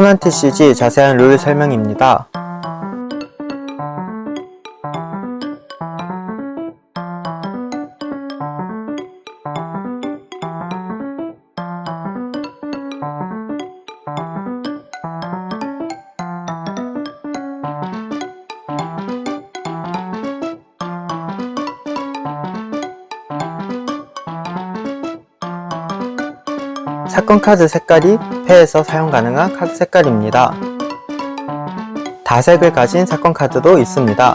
코난 TCG 자세한 룰 설명입니다. 사건 카드 색깔이 패에서 사용 가능한 카드 색깔입니다. 다색을 가진 사건 카드도 있습니다.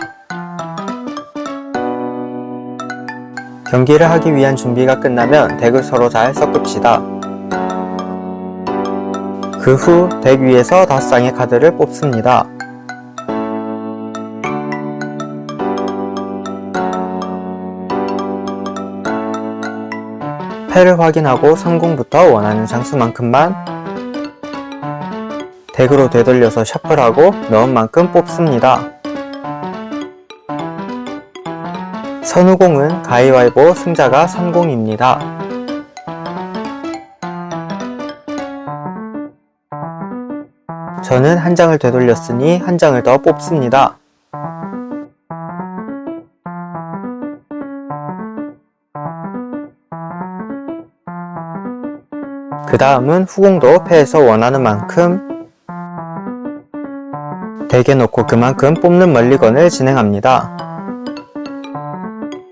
경기를 하기 위한 준비가 끝나면 덱을 서로 잘 섞읍시다. 그 후 덱 위에서 5장의 카드를 뽑습니다. 패를 확인하고 성공부터 원하는 장수만큼만 덱으로 되돌려서 셔플하고 넣은 만큼 뽑습니다. 선우공은 가위바위보 승자가 선공입니다. 저는 한 장을 되돌렸으니 한 장을 더 뽑습니다. 그 다음은 후공도 패에서 원하는 만큼 덱에 넣고 그만큼 뽑는 멀리건을 진행합니다.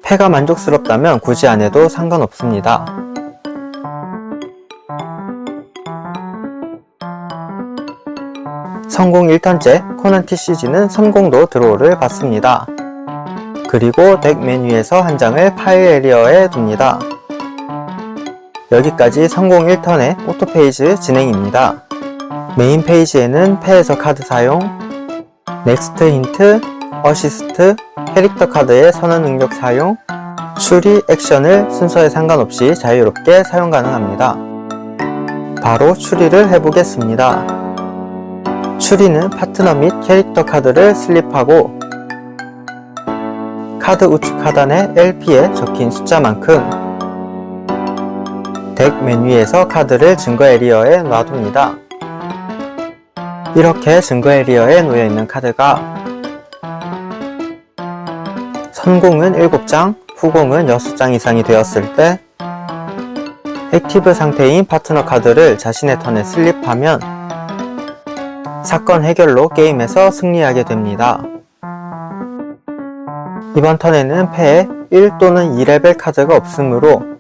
패가 만족스럽다면 굳이 안 해도 상관없습니다. 성공 1턴째 코난 TCG는 선공도 드로우를 받습니다. 그리고 덱 맨 위에서 한 장을 파일 에리어에 둡니다. 여기까지 성공 1턴의 오토페이지 진행입니다. 메인 페이지에는 패에서 카드 사용, 넥스트 힌트, 어시스트, 캐릭터 카드의 선언 능력 사용, 추리, 액션을 순서에 상관없이 자유롭게 사용 가능합니다. 바로 추리를 해보겠습니다. 추리는 파트너 및 캐릭터 카드를 슬립하고 카드 우측 하단의 LP에 적힌 숫자만큼 덱 맨 위에서 카드를 증거 에리어에 놔둡니다. 이렇게 증거 에리어에 놓여있는 카드가 선공은 7장, 후공은 6장 이상이 되었을 때 액티브 상태인 파트너 카드를 자신의 턴에 슬립하면 사건 해결로 게임에서 승리하게 됩니다. 이번 턴에는 패에 1 또는 2레벨 카드가 없으므로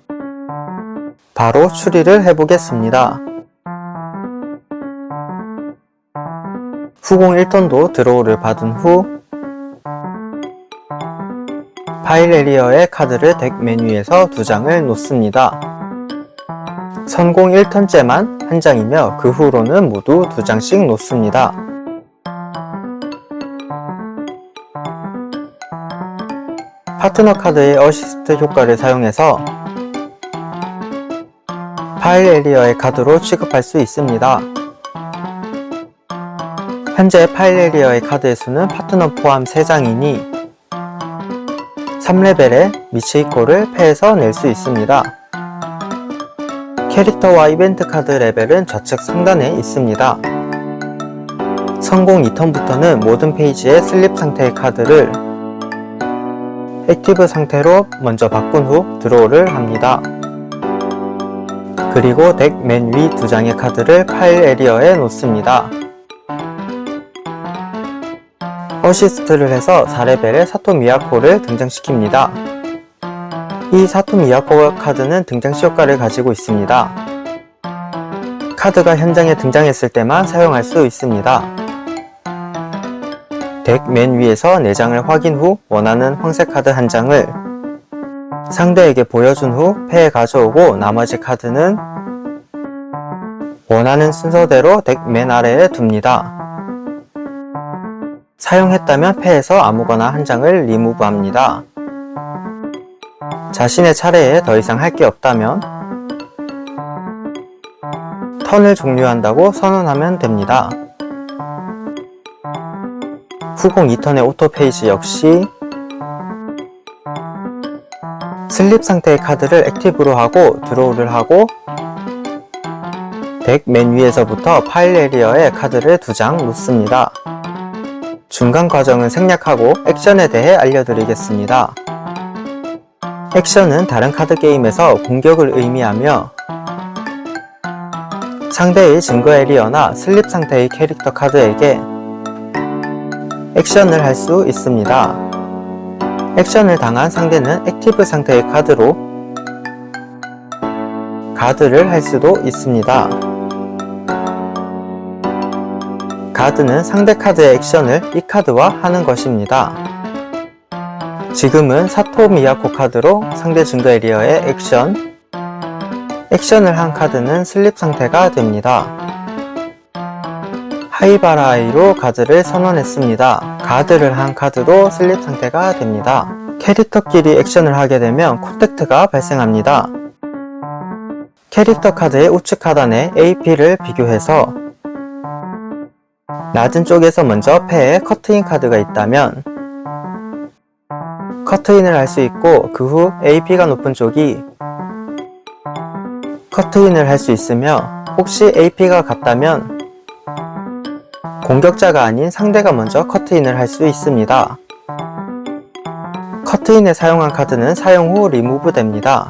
바로 추리를 해보겠습니다. 후공 1턴도 드로우를 받은 후 파일 에리어의 카드를 덱 맨 위에서 2장을 놓습니다. 선공 1턴째만 한 장이며 그 후로는 모두 2장씩 놓습니다. 파트너 카드의 어시스트 효과를 사용해서 파일 에리어의 카드로 취급할 수 있습니다. 현재 파일 에리어의 카드의 수는 파트너 포함 3장이니 3레벨의 미치이코를 패에서 낼 수 있습니다. 캐릭터와 이벤트 카드 레벨은 좌측 상단에 있습니다. 성공 2턴부터는 모든 페이지의 슬립 상태의 카드를 액티브 상태로 먼저 바꾼 후 드로우를 합니다. 그리고 덱 맨 위 2장의 카드를 파일 에리어에 놓습니다. 어시스트를 해서 4레벨의 사토 미야코를 등장시킵니다. 이 사토 미야코 카드는 등장시 효과를 가지고 있습니다. 카드가 현장에 등장했을 때만 사용할 수 있습니다. 덱 맨 위에서 4장을 확인 후 원하는 황색 카드 1장을 상대에게 보여준 후 패에 가져오고 나머지 카드는 원하는 순서대로 덱 맨 아래에 둡니다. 사용했다면 패에서 아무거나 한 장을 리무브합니다. 자신의 차례에 더 이상 할 게 없다면 턴을 종료한다고 선언하면 됩니다. 후공 2턴의 오토페이지 역시 슬립 상태의 카드를 액티브로 하고 드로우를 하고 덱 맨 위에서부터 파일 에리어에 카드를 2장 놓습니다. 중간 과정은 생략하고 액션에 대해 알려드리겠습니다. 액션은 다른 카드 게임에서 공격을 의미하며 상대의 증거 에리어나 슬립 상태의 캐릭터 카드에게 액션을 할 수 있습니다. 액션을 당한 상대는 액티브 상태의 카드로 가드를 할 수도 있습니다. 가드는 상대 카드의 액션을 이 카드와 하는 것입니다. 지금은 사토 미야코 카드로 상대 증거 에리어의 액션을 한 카드는 슬립 상태가 됩니다. 하이바라 아이로 가드를 선언했습니다. 가드를 한 카드도 슬립 상태가 됩니다. 캐릭터끼리 액션을 하게 되면 콘택트가 발생합니다. 캐릭터 카드의 우측 하단에 AP를 비교해서 낮은 쪽에서 먼저 패에 커트인 카드가 있다면 커트인을 할 수 있고 그 후 AP가 높은 쪽이 커트인을 할 수 있으며 혹시 AP가 같다면 공격자가 아닌 상대가 먼저 커트인을 할 수 있습니다. 커트인에 사용한 카드는 사용 후 리무브 됩니다.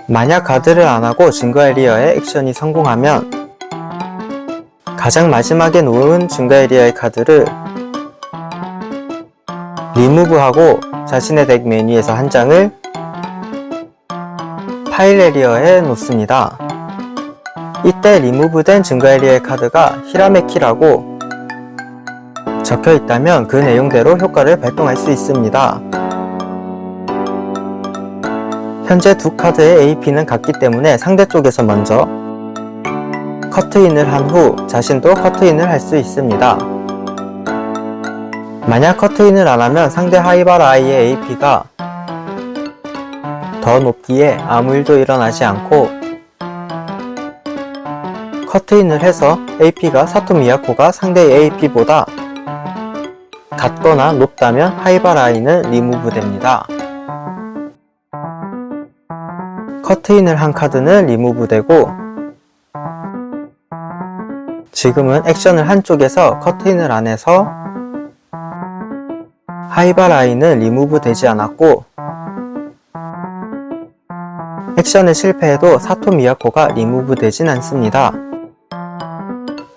만약 가드를 안하고 증거 에리어의 액션이 성공하면 가장 마지막에 놓은 증거 에리어의 카드를 리무브하고 자신의 덱 메뉴에서 한 장을 파일 에리어에 놓습니다. 이때 리무브된 증거 에리어의 카드가 히라메키라고 적혀 있다면 그 내용대로 효과를 발동할 수 있습니다. 현재 두 카드의 AP는 같기 때문에 상대 쪽에서 먼저 커트인을 한 후 자신도 커트인을 할 수 있습니다. 만약 커트인을 안하면 상대 하이바라 아이의 AP가 더 높기에 아무 일도 일어나지 않고 커트인을 해서 AP가 사토 미야코가 상대의 AP보다 같거나 높다면 하이바라 아이는 리무브 됩니다. 커트인을 한 카드는 리무브 되고 지금은 액션을 한쪽에서 커트인을 안 해서 하이바라 아이는 리무브 되지 않았고 액션을 실패해도 사토 미야코가 리무브 되진 않습니다.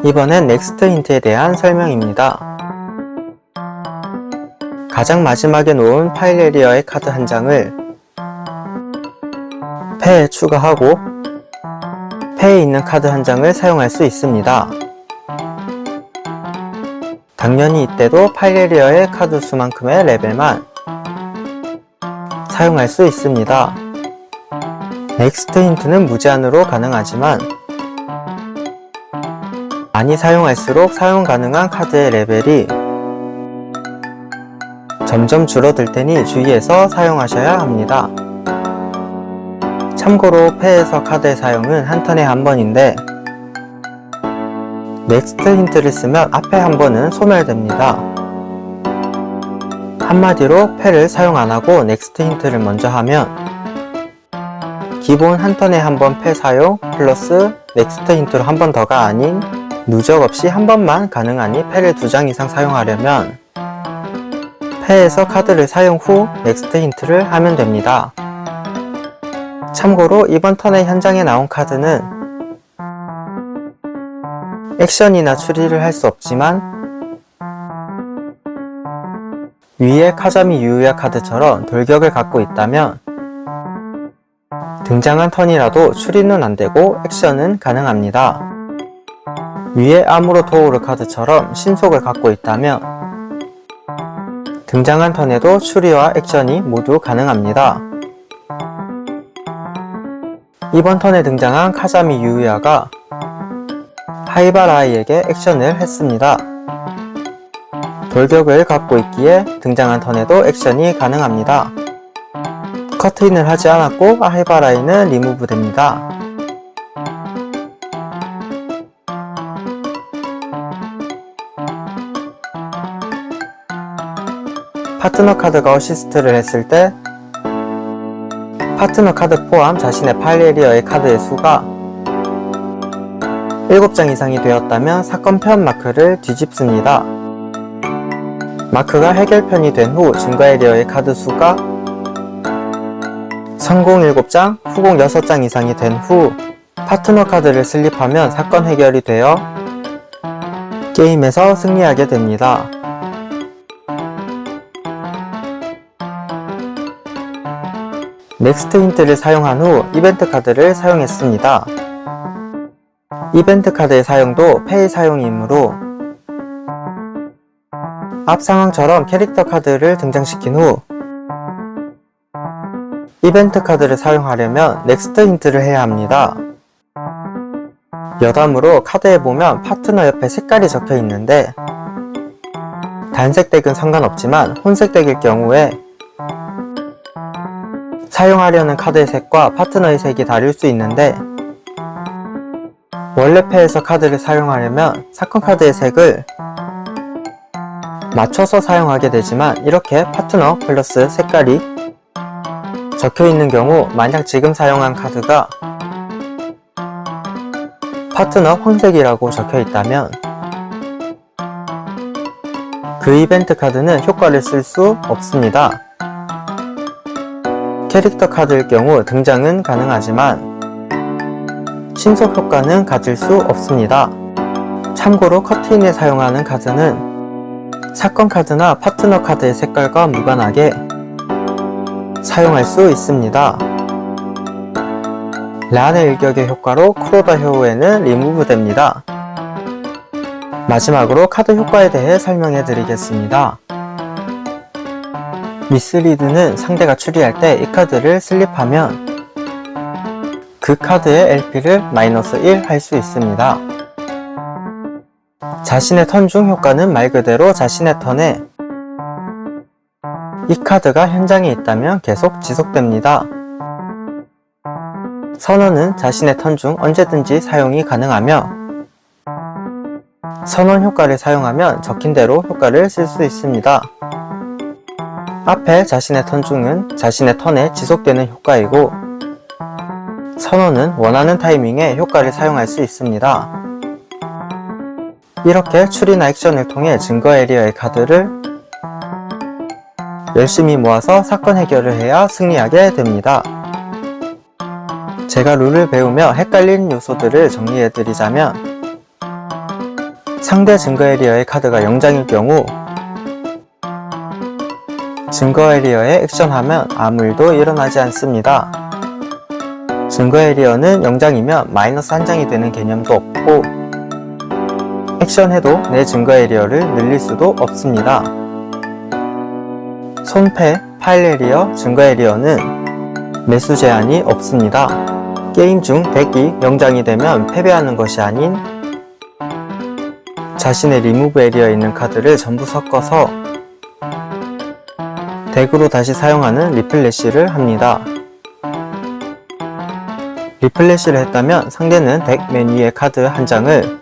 이번엔 넥스트 힌트에 대한 설명입니다. 가장 마지막에 놓은 파일 에리어의 카드 한 장을 패에 추가하고 패에 있는 카드 한 장을 사용할 수 있습니다. 당연히 이때도 파일 에리어의 카드 수만큼의 레벨만 사용할 수 있습니다. 넥스트 힌트는 무제한으로 가능하지만 많이 사용할수록 사용 가능한 카드의 레벨이 점점 줄어들 테니 주의해서 사용하셔야 합니다. 참고로 패에서 카드의 사용은 한 턴에 한 번인데 넥스트 힌트를 쓰면 앞에 한 번은 소멸됩니다. 한마디로 패를 사용 안하고 넥스트 힌트를 먼저 하면 기본 한 턴에 한 번 패 사용 플러스 넥스트 힌트로 한 번 더가 아닌 누적 없이 한 번만 가능하니 패를 2장 이상 사용하려면 패에서 카드를 사용 후 넥스트 힌트를 하면 됩니다. 참고로 이번 턴의 현장에 나온 카드는 액션이나 추리를 할 수 없지만 위에 카자미 유우야 카드처럼 돌격을 갖고 있다면 등장한 턴이라도 추리는 안되고 액션은 가능합니다. 위에 아무로 토오르 카드처럼 신속을 갖고 있다면 등장한 턴에도 추리와 액션이 모두 가능합니다. 이번 턴에 등장한 카자미 유우야가 하이바라 아이에게 액션을 했습니다. 돌격을 갖고 있기에 등장한 턴에도 액션이 가능합니다. 커트인을 하지 않았고 하이바라 아이는 리무브 됩니다. 파트너 카드가 어시스트를 했을 때 파트너 카드 포함 자신의 파일 에리어의 카드의 수가 7장 이상이 되었다면 사건편 마크를 뒤집습니다. 마크가 해결편이 된 후 증거 에리어의 카드 수가 성공 7장, 후공 6장 이상이 된 후 파트너 카드를 슬립하면 사건 해결이 되어 게임에서 승리하게 됩니다. 넥스트 힌트를 사용한 후 이벤트 카드를 사용했습니다. 이벤트 카드의 사용도 페이 사용이므로 앞 상황처럼 캐릭터 카드를 등장시킨 후 이벤트 카드를 사용하려면 넥스트 힌트를 해야 합니다. 여담으로 카드에 보면 파트너 옆에 색깔이 적혀 있는데 단색 덱은 상관없지만 혼색 덱일 경우에 사용하려는 카드의 색과 파트너의 색이 다를 수 있는데 원래 패에서 카드를 사용하려면 사건 카드의 색을 맞춰서 사용하게 되지만 이렇게 파트너 플러스 색깔이 적혀있는 경우 만약 지금 사용한 카드가 파트너 황색이라고 적혀있다면 그 이벤트 카드는 효과를 쓸 수 없습니다. 캐릭터 카드일 경우 등장은 가능하지만 신속 효과는 가질 수 없습니다. 참고로 커트인에 사용하는 카드는 사건 카드나 파트너 카드의 색깔과 무관하게 사용할 수 있습니다. 란의 일격의 효과로 크로더 효우에는 리무브 됩니다. 마지막으로 카드 효과에 대해 설명해 드리겠습니다. 미스리드는 상대가 추리할 때 이 카드를 슬립하면 그 카드의 LP를 -1 할 수 있습니다. 자신의 턴 중 효과는 말 그대로 자신의 턴에 이 카드가 현장에 있다면 계속 지속됩니다. 선언은 자신의 턴 중 언제든지 사용이 가능하며 선언 효과를 사용하면 적힌 대로 효과를 쓸 수 있습니다. 앞에 자신의 턴 중은 자신의 턴에 지속되는 효과이고 선언은 원하는 타이밍에 효과를 사용할 수 있습니다. 이렇게 추리나 액션을 통해 증거 에리어의 카드를 열심히 모아서 사건 해결을 해야 승리하게 됩니다. 제가 룰을 배우며 헷갈린 요소들을 정리해드리자면 상대 증거 에리어의 카드가 0장일 경우 증거 에리어에 액션하면 아무 일도 일어나지 않습니다. 증거 에리어는 0장이면 -1장이 되는 개념도 없고 액션해도 내 증거 에리어를 늘릴 수도 없습니다. 손패, 파일 에리어, 증거 에리어는 매수 제한이 없습니다. 게임 중 덱이 0장이 되면 패배하는 것이 아닌 자신의 리무브 에리어에 있는 카드를 전부 섞어서 덱으로 다시 사용하는 리플래시를 합니다. 리플래시를 했다면 상대는 덱 맨 위의 카드 한 장을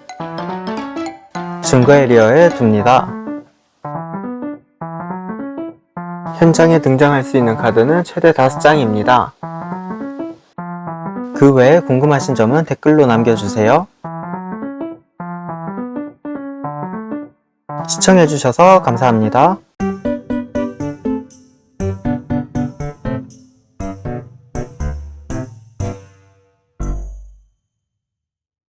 증거 에리어에 둡니다. 현장에 등장할 수 있는 카드는 최대 5장입니다. 그 외에 궁금하신 점은 댓글로 남겨주세요. 시청해주셔서 감사합니다.